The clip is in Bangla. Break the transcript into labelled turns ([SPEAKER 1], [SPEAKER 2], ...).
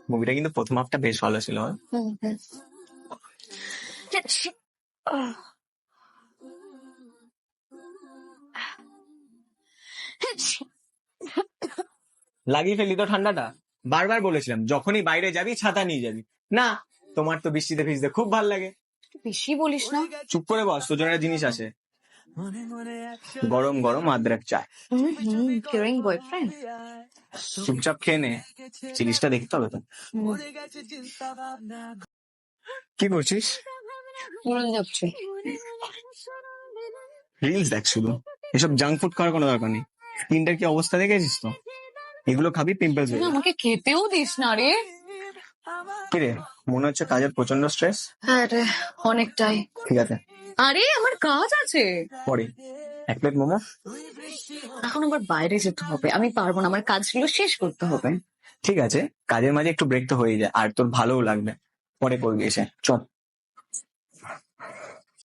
[SPEAKER 1] মুভিটা কিন্তু প্রথম হাফটা বেশ ভালো ছিল।
[SPEAKER 2] হুম, হুম। আহ,
[SPEAKER 1] লাগিয়ে ফেললি তো ঠান্ডাটা। বারবার বলেছিলাম যখনই বাইরে যাবি ছাতা নিয়ে যাবি। না, তোমার তো বৃষ্টিতে ভিজতে খুব ভাল লাগে।
[SPEAKER 2] বেশি বলিস না।
[SPEAKER 1] চুপ করে বস, তোর জন্য একটা জিনিস আছে, গরম গরম আদ্রক চায়।
[SPEAKER 2] Caring boyfriend.
[SPEAKER 1] চুপচাপ খেয়ে নে, জিনিসটা দেখতে হবে তো। কি করছিস?
[SPEAKER 2] মরণ যাচ্ছে।
[SPEAKER 1] রিলস দেখ শুধু, এসব জাঙ্ক ফুড খাওয়ার কোনো দরকার নেই। স্কিনটার কি অবস্থা দেখেছিস তো? এগুলো খাবি পিম্পলস হয়ে যাবে।
[SPEAKER 2] আমাকে খেতেও দিস না রে।
[SPEAKER 1] কিরে, মনে হচ্ছে কাজের প্রচন্ড স্ট্রেস।
[SPEAKER 2] হ্যাঁ রে, অনেকটাই।
[SPEAKER 1] ঠিক আছে,
[SPEAKER 2] আরে আমার কাজ আছে।
[SPEAKER 1] পরে এক প্লেট মোমো।
[SPEAKER 2] এখন আবার বাইরে যেতে হবে, আমি পারবো না, আমার কাজগুলো শেষ করতে হবে।
[SPEAKER 1] ঠিক আছে, কাজের মাঝে একটু ব্রেক তো হয়ে যায়, আর তোর ভালোও লাগবে। পরে করবি এসে, চল।